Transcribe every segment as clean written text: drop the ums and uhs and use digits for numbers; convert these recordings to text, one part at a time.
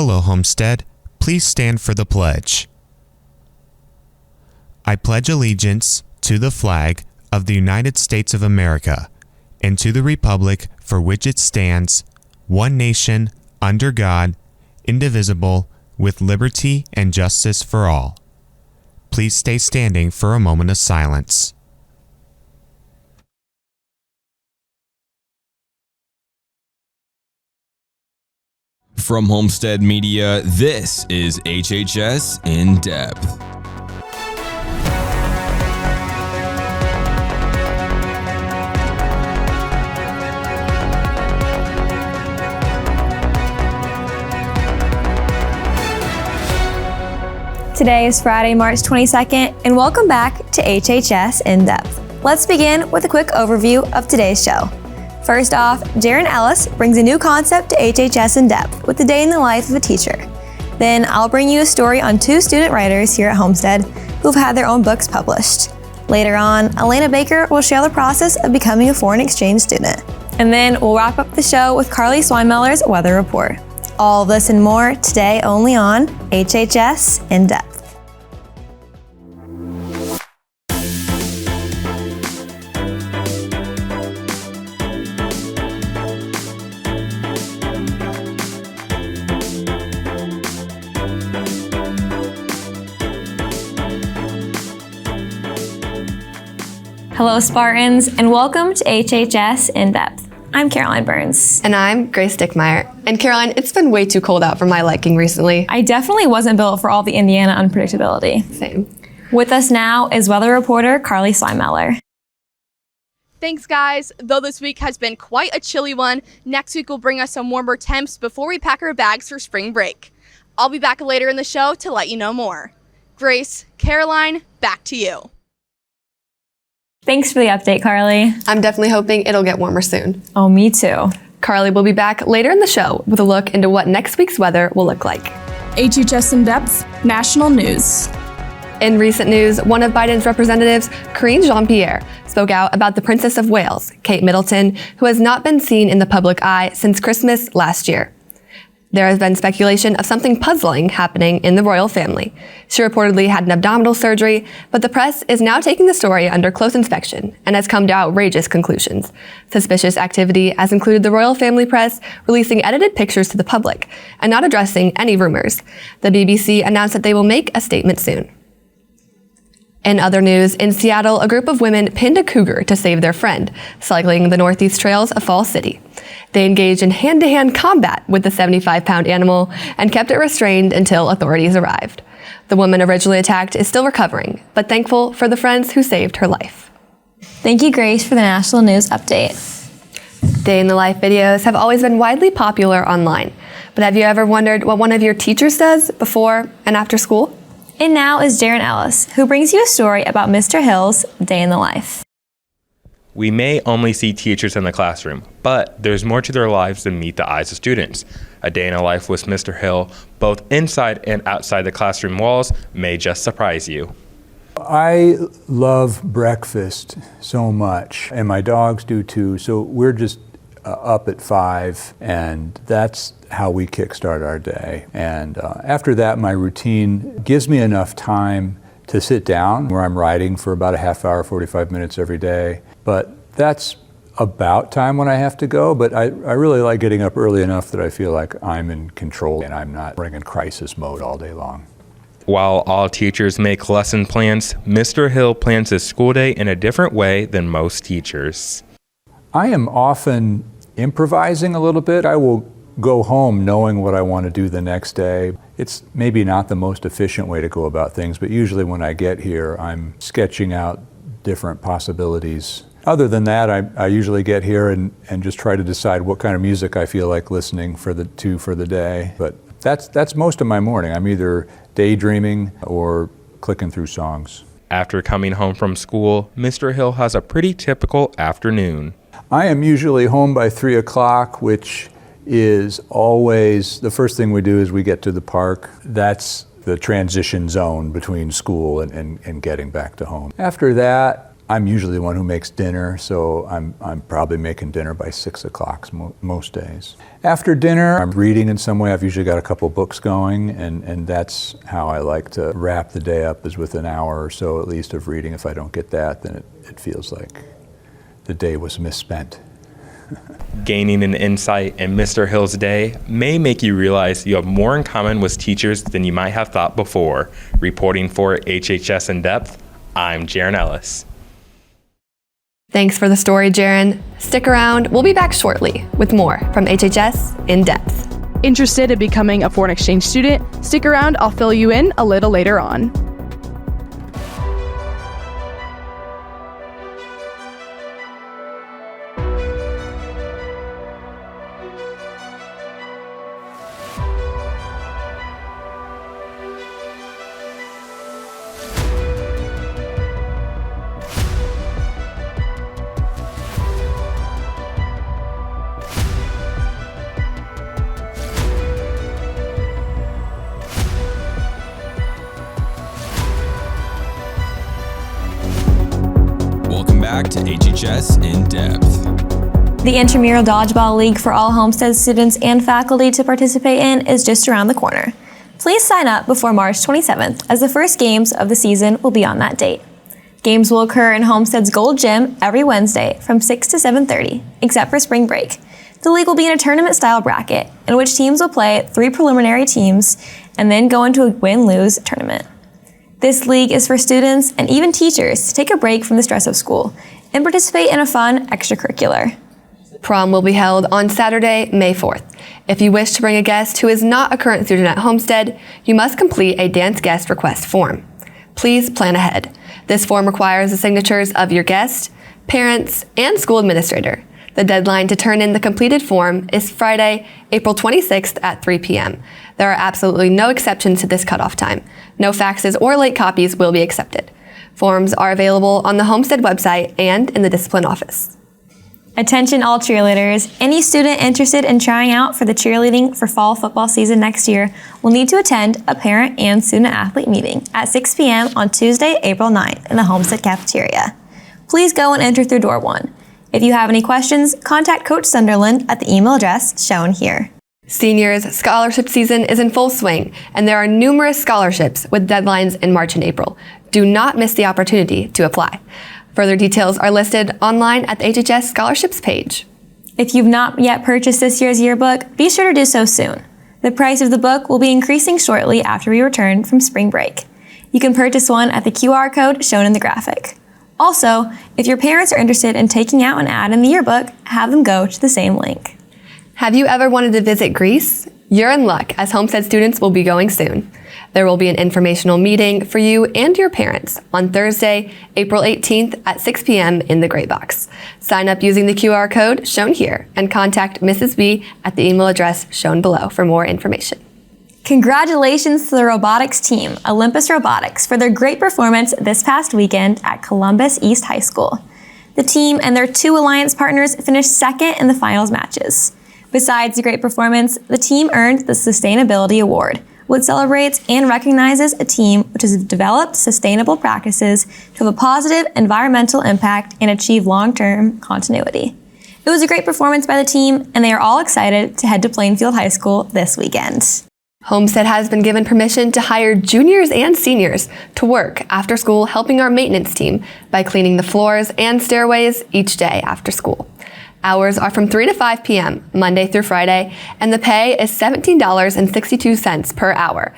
Hello, Homestead. Please stand for the pledge. I pledge allegiance to the flag of the United States of America and to the republic for which it stands, one nation, under God, indivisible, with liberty and justice for all. Please stay standing for a moment of silence. From Homestead Media, this is HHS In Depth. Today is Friday, March 22nd, and welcome back to HHS In Depth. Let's begin with a quick overview of today's show. First off, Jaron Ellis brings a new concept to HHS In Depth with the day in the life of a teacher. Then I'll bring you a story on two student writers here at Homestead who've had their own books published. Later on, Elena Baker will share the process of becoming a foreign exchange student. And then we'll wrap up the show with Carly Sweinmeller's weather report. All of this and more today only on HHS In Depth. Hello, Spartans, and welcome to HHS In Depth. I'm Caroline Burns. And I'm Grace Dickmeyer. And Caroline, it's been way too cold out for my liking recently. I definitely wasn't built for all the Indiana unpredictability. Same. With us now is weather reporter Carly Sweinmeller. Thanks, guys. Though this week has been quite a chilly one, next week will bring us some warmer temps before we pack our bags for spring break. I'll be back later in the show to let you know more. Grace, Caroline, back to you. Thanks for the update, Carly. I'm definitely hoping it'll get warmer soon. Oh, me too. Carly will be back later in the show with a look into what next week's weather will look like. HHS In Depth, national news. In recent news, one of Biden's representatives, Karine Jean-Pierre, spoke out about the Princess of Wales, Kate Middleton, who has not been seen in the public eye since Christmas last year. There has been speculation of something puzzling happening in the royal family. She reportedly had an abdominal surgery, but the press is now taking the story under close inspection and has come to outrageous conclusions. Suspicious activity has included the royal family press releasing edited pictures to the public and not addressing any rumors. The BBC announced that they will make a statement soon. In other news, in Seattle, a group of women pinned a cougar to save their friend, cycling the northeast trails of Fall City. They engaged in hand-to-hand combat with the 75-pound animal and kept it restrained until authorities arrived. The woman originally attacked is still recovering, but thankful for the friends who saved her life. Thank you, Grace, for the national news update. Day in the life videos have always been widely popular online, but have you ever wondered what one of your teachers does before and after school? And now is Jaron Ellis, who brings you a story about Mr. Hill's day in the life. We may only see teachers in the classroom, but there's more to their lives than meet the eyes of students. A day in the life with Mr. Hill, both inside and outside the classroom walls, may just surprise you. I love breakfast so much, and my dogs do too, so we're just up at 5, and that's how we kickstart our day. And after that, my routine gives me enough time to sit down where I'm writing for about a half hour, 45 minutes every day. But that's about time when I have to go, but I really like getting up early enough that I feel like I'm in control and I'm not running in crisis mode all day long. While all teachers make lesson plans, Mr. Hill plans his school day in a different way than most teachers. I am often improvising a little bit. I will go home knowing what I want to do the next day. It's maybe not the most efficient way to go about things, but usually when I get here, I'm sketching out different possibilities. Other than that, I usually get here and just try to decide what kind of music I feel like listening for the day. But that's most of my morning. I'm either daydreaming or clicking through songs. After coming home from school, Mr. Hill has a pretty typical afternoon. I am usually home by 3 o'clock, which is always, the first thing we do is we get to the park. That's the transition zone between school and getting back to home. After that, I'm usually the one who makes dinner, so I'm probably making dinner by 6 o'clock most days. After dinner, I'm reading in some way. I've usually got a couple books going, and that's how I like to wrap the day up, is with an hour or so at least of reading. If I don't get that, then it feels like the day was misspent. Gaining an insight in Mr. Hill's day may make you realize you have more in common with teachers than you might have thought before. Reporting for HHS In Depth, I'm Jaron Ellis. Thanks for the story, Jaron. Stick around. We'll be back shortly with more from HHS In Depth. Interested in becoming a foreign exchange student? Stick around, I'll fill you in a little later on. Back to HHS In Depth. The Intramural Dodgeball League for all Homestead students and faculty to participate in is just around the corner. Please sign up before March 27th, as the first games of the season will be on that date. Games will occur in Homestead's Gold Gym every Wednesday from 6 to 7:30, except for spring break. The league will be in a tournament-style bracket, in which teams will play 3 preliminary teams and then go into a win-lose tournament. This league is for students and even teachers to take a break from the stress of school and participate in a fun extracurricular. Prom will be held on Saturday, May 4th. If you wish to bring a guest who is not a current student at Homestead, you must complete a dance guest request form. Please plan ahead. This form requires the signatures of your guest, parents, and school administrator. The deadline to turn in the completed form is Friday, April 26th at 3 p.m. There are absolutely no exceptions to this cutoff time. No faxes or late copies will be accepted. Forms are available on the Homestead website and in the discipline office. Attention all cheerleaders. Any student interested in trying out for the cheerleading for fall football season next year will need to attend a parent and student athlete meeting at 6 p.m. on Tuesday, April 9th in the Homestead cafeteria. Please go and enter through door 1. If you have any questions, contact Coach Sunderland at the email address shown here. Seniors scholarship season is in full swing, and there are numerous scholarships with deadlines in March and April. Do not miss the opportunity to apply. Further details are listed online at the HHS scholarships page. If you've not yet purchased this year's yearbook, be sure to do so soon. The price of the book will be increasing shortly after we return from spring break. You can purchase one at the QR code shown in the graphic. Also, if your parents are interested in taking out an ad in the yearbook, have them go to the same link. Have you ever wanted to visit Greece? You're in luck, as Homestead students will be going soon. There will be an informational meeting for you and your parents on Thursday, April 18th at 6 p.m. in the Gray Box. Sign up using the QR code shown here and contact Mrs. B at the email address shown below for more information. Congratulations to the robotics team, Olympus Robotics, for their great performance this past weekend at Columbus East High School. The team and their 2 alliance partners finished second in the finals matches. Besides the great performance, the team earned the Sustainability Award, which celebrates and recognizes a team which has developed sustainable practices to have a positive environmental impact and achieve long-term continuity. It was a great performance by the team, and they are all excited to head to Plainfield High School this weekend. Homestead has been given permission to hire juniors and seniors to work after school helping our maintenance team by cleaning the floors and stairways each day after school. Hours are from 3 to 5 p.m., Monday through Friday, and the pay is $17.62 per hour.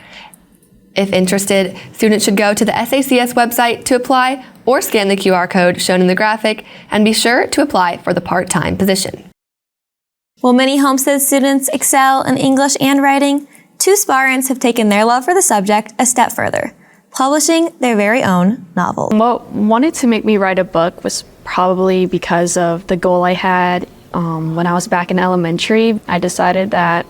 If interested, students should go to the SACS website to apply or scan the QR code shown in the graphic and be sure to apply for the part-time position. While many Homestead students excel in English and writing, 2 aspirants have taken their love for the subject a step further, publishing their very own novel. What wanted to make me write a book was probably because of the goal I had when I was back in elementary. I decided that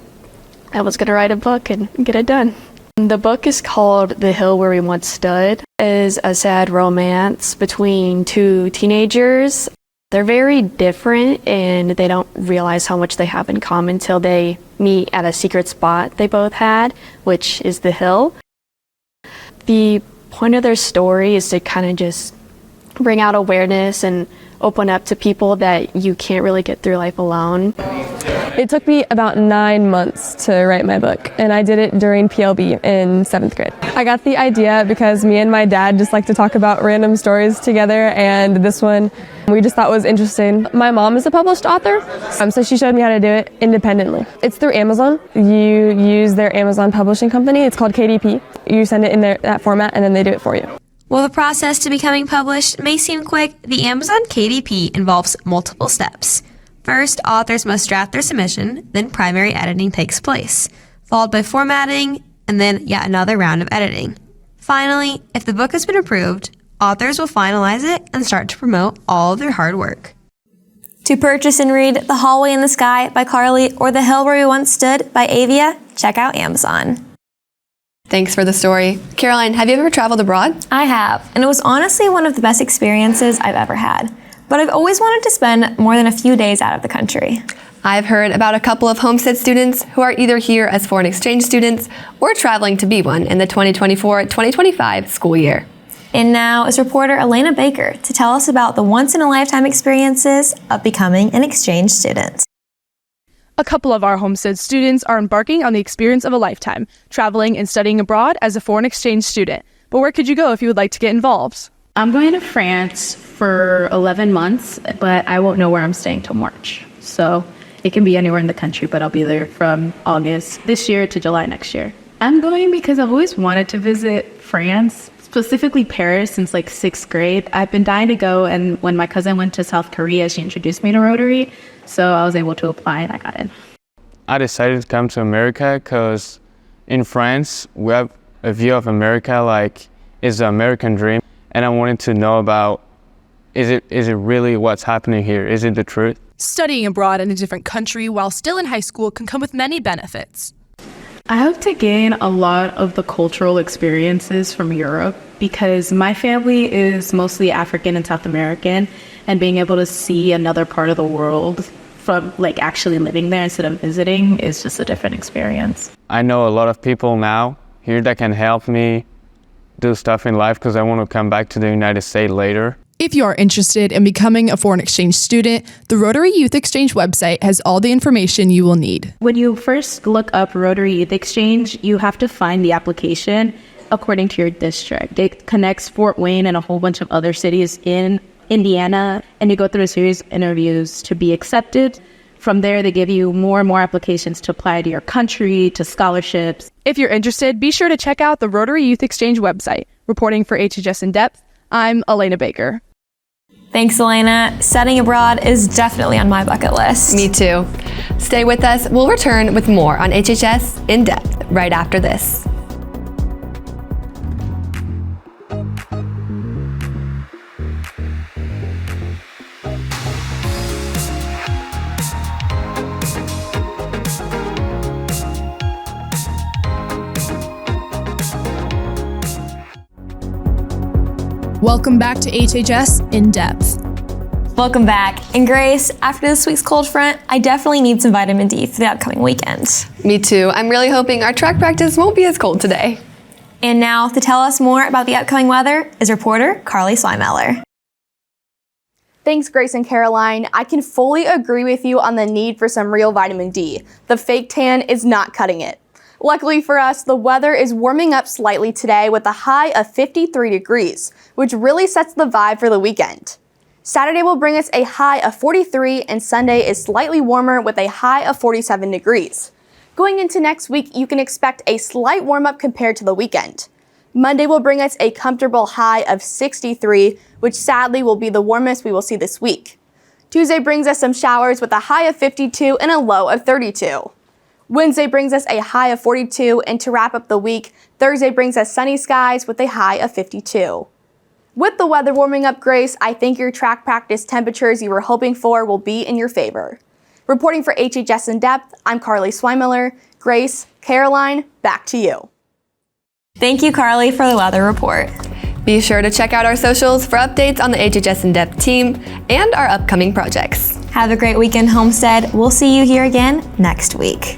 I was going to write a book and get it done. The book is called The Hill Where We Once Stood. It is a sad romance between 2 teenagers. They're very different and they don't realize how much they have in common till they meet at a secret spot they both had, which is the hill. The point of their story is to kind of just bring out awareness and open up to people that you can't really get through life alone. It took me about 9 months to write my book, and I did it during PLB in 7th grade. I got the idea because me and my dad just like to talk about random stories together, and this one we just thought was interesting. My mom is a published author, so she showed me how to do it independently. It's through Amazon. You use their Amazon publishing company. It's called KDP. You send it in that format, and then they do it for you. While the process to becoming published may seem quick, the Amazon KDP involves multiple steps. First, authors must draft their submission, then primary editing takes place, followed by formatting, and then yet another round of editing. Finally, if the book has been approved, authors will finalize it and start to promote all of their hard work. To purchase and read The Hallway in the Sky by Carly or The Hill Where We Once Stood by Avia, check out Amazon. Thanks for the story. Caroline, have you ever traveled abroad? I have, and it was honestly one of the best experiences I've ever had. But I've always wanted to spend more than a few days out of the country. I've heard about a couple of Homestead students who are either here as foreign exchange students or traveling to be one in the 2024-2025 school year. And now is reporter Elena Baker to tell us about the once-in-a-lifetime experiences of becoming an exchange student. A couple of our Homestead students are embarking on the experience of a lifetime, traveling and studying abroad as a foreign exchange student. But where could you go if you would like to get involved? I'm going to France for 11 months, but I won't know where I'm staying till March. So it can be anywhere in the country, but I'll be there from August this year to July next year. I'm going because I've always wanted to visit France, specifically Paris, since like 6th grade. I've been dying to go, and when my cousin went to South Korea, she introduced me to Rotary, so I was able to apply and I got in. I decided to come to America because in France, we have a view of America like it's the American dream. And I wanted to know about, is it really what's happening here? Is it the truth? Studying abroad in a different country while still in high school can come with many benefits. I hope to gain a lot of the cultural experiences from Europe because my family is mostly African and South American, and being able to see another part of the world from like actually living there instead of visiting is just a different experience. I know a lot of people now here that can help me do stuff in life because I want to come back to the United States later. If you are interested in becoming a foreign exchange student, the Rotary Youth Exchange website has all the information you will need. When you first look up Rotary Youth Exchange, you have to find the application according to your district. It connects Fort Wayne and a whole bunch of other cities in Indiana, and you go through a series of interviews to be accepted. From there, they give you more and more applications to apply to your country, to scholarships. If you're interested, be sure to check out the Rotary Youth Exchange website. Reporting for HHS In Depth, I'm Elena Baker. Thanks, Elena. Studying abroad is definitely on my bucket list. Me too. Stay with us. We'll return with more on HHS In Depth right after this. Welcome back to HHS In Depth. Welcome back. And Grace, after this week's cold front, I definitely need some vitamin D for the upcoming weekend. Me too. I'm really hoping our track practice won't be as cold today. And now, to tell us more about the upcoming weather is reporter Carly Slimeller. Thanks, Grace and Caroline. I can fully agree with you on the need for some real vitamin D. The fake tan is not cutting it. Luckily for us, the weather is warming up slightly today with a high of 53 degrees, which really sets the vibe for the weekend. Saturday will bring us a high of 43, and Sunday is slightly warmer with a high of 47 degrees. Going into next week, you can expect a slight warm-up compared to the weekend. Monday will bring us a comfortable high of 63, which sadly will be the warmest we will see this week. Tuesday brings us some showers with a high of 52 and a low of 32. Wednesday brings us a high of 42, and to wrap up the week, Thursday brings us sunny skies with a high of 52. With the weather warming up, Grace, I think your track practice temperatures you were hoping for will be in your favor. Reporting for HHS In Depth, I'm Carly Swinemiller. Grace, Caroline, back to you. Thank you, Carly, for the weather report. Be sure to check out our socials for updates on the HHS In Depth team and our upcoming projects. Have a great weekend, Homestead. We'll see you here again next week.